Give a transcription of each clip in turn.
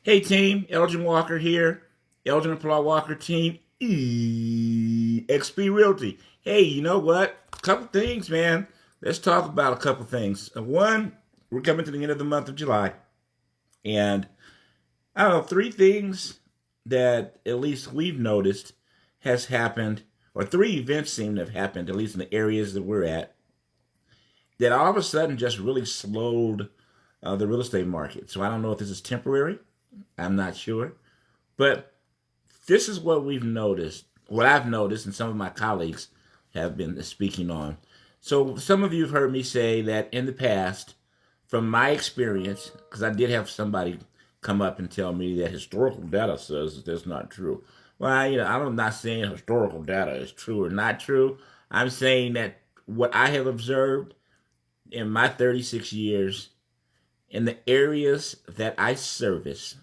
Hey team, Elgin Walker here. Elgin and Paul Walker team, XP Realty. Hey, you know what? A couple things, man. Let's talk about a couple things. One, we're coming to the end of the month of July. And I don't know, three things that at least we've noticed has happened, or three events seem to have happened, at least in the areas that we're at, that all of a sudden just really slowed the real estate market. So I don't know if this is temporary. I'm not sure. But this is what we've noticed, what I've noticed, and some of my colleagues have been speaking on. So, some of you have heard me say that in the past, from my experience, because I did have somebody come up and tell me that historical data says that that's not true. Well, I'm not saying historical data is true or not true. I'm saying that what I have observed in my 36 years in the areas that I service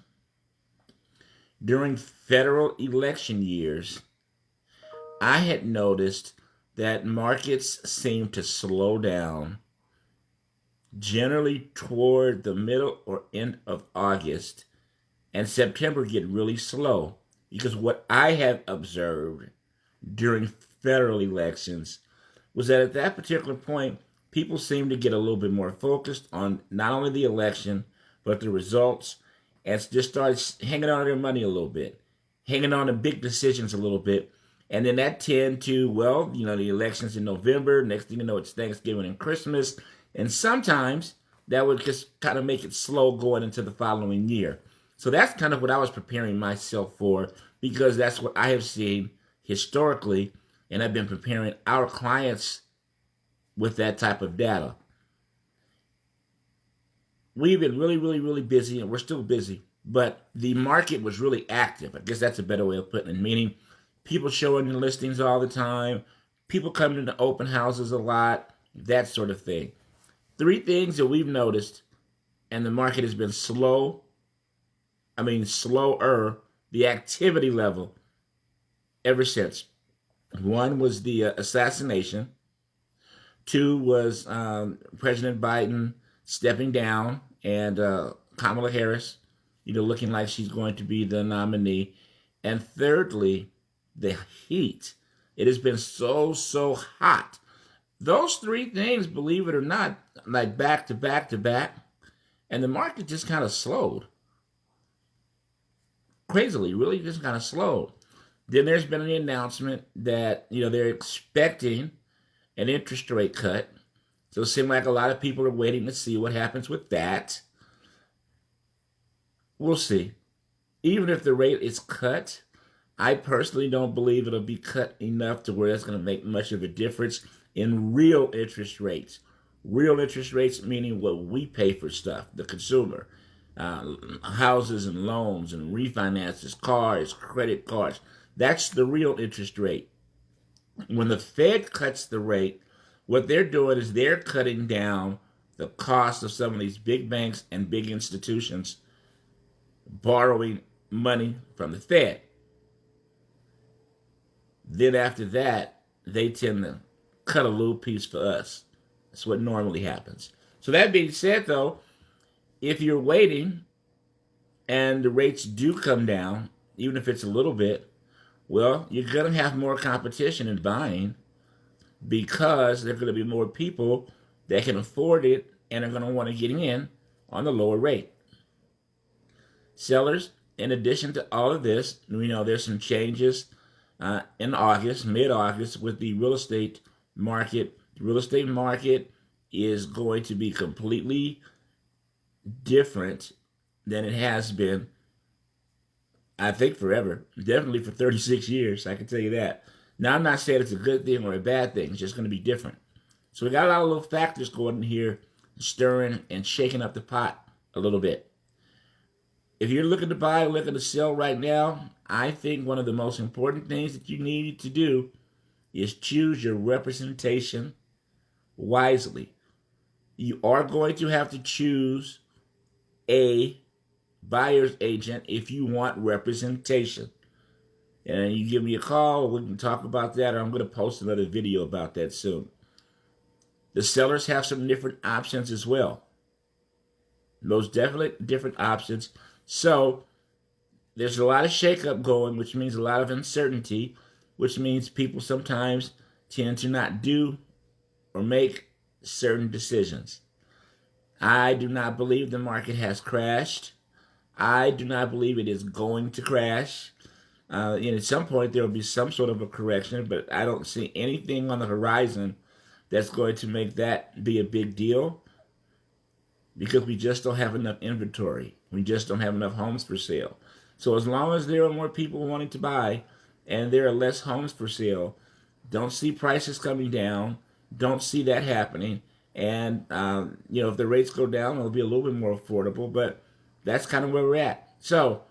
during federal election years, I had noticed that markets seem to slow down generally toward the middle or end of August, and September get really slow. Because what I have observed during federal elections was that at that particular point, people seem to get a little bit more focused on not only the election, but the results, and just started hanging on to their money a little bit, hanging on to big decisions a little bit. And then that tend to, well, the elections in November, next thing you know, it's Thanksgiving and Christmas. And sometimes that would just kind of make it slow going into the following year. So that's kind of what I was preparing myself for, because that's what I have seen historically, and I've been preparing our clients with that type of data. We've been really, really, really busy, and we're still busy, but the market was really active. I guess that's a better way of putting it, meaning people showing their listings all the time, people coming to open houses a lot, that sort of thing. Three things that we've noticed, and the market has been slower, the activity level ever since. One was the assassination. Two was President Biden stepping down, and Kamala Harris, looking like she's going to be the nominee. And thirdly, the heat. It has been so hot. Those three things, believe it or not, like back to back to back, and the market just kind of slowed. Crazily, really just kind of slowed. Then there's been an announcement that, they're expecting an interest rate cut. So it seems like a lot of people are waiting to see what happens with that. We'll see. Even if the rate is cut, I personally don't believe it'll be cut enough to where that's going to make much of a difference in real interest rates. Real interest rates meaning what we pay for stuff, the consumer. Houses and loans and refinances, cars, credit cards. That's the real interest rate. When the Fed cuts the rate, what they're doing is they're cutting down the cost of some of these big banks and big institutions borrowing money from the Fed. Then after that, they tend to cut a little piece for us. That's what normally happens. So that being said, though, if you're waiting and the rates do come down, even if it's a little bit, well, you're going to have more competition in buying, because there are going to be more people that can afford it and are going to want to get in on the lower rate. Sellers, in addition to all of this, there's some changes in August, mid-August, with the real estate market. The real estate market is going to be completely different than it has been, I think, forever. Definitely for 36 years, I can tell you that. Now, I'm not saying it's a good thing or a bad thing. It's just going to be different. So we got a lot of little factors going in here, stirring and shaking up the pot a little bit. If you're looking to buy or looking to sell right now, I think one of the most important things that you need to do is choose your representation wisely. You are going to have to choose a buyer's agent if you want representation. And you give me a call, we can talk about that, or I'm going to post another video about that soon. The sellers have some different options as well. Most definitely different options. So there's a lot of shakeup going, which means a lot of uncertainty, which means people sometimes tend to not do or make certain decisions. I do not believe the market has crashed. I do not believe it is going to crash. At some point, there will be some sort of a correction, but I don't see anything on the horizon that's going to make that be a big deal because we just don't have enough inventory. We just don't have enough homes for sale. So as long as there are more people wanting to buy and there are less homes for sale, don't see prices coming down. Don't see that happening. And, if the rates go down, it'll be a little bit more affordable, but that's kind of where we're at. So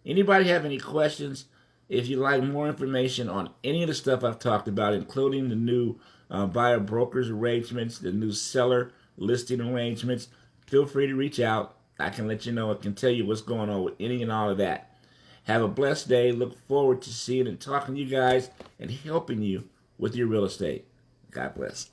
anybody have any questions? If you'd like more information on any of the stuff I've talked about, including the new buyer brokers arrangements, the new seller listing arrangements, feel free to reach out. I can let you know. I can tell you what's going on with any and all of that. Have a blessed day. Look forward to seeing and talking to you guys and helping you with your real estate. God bless.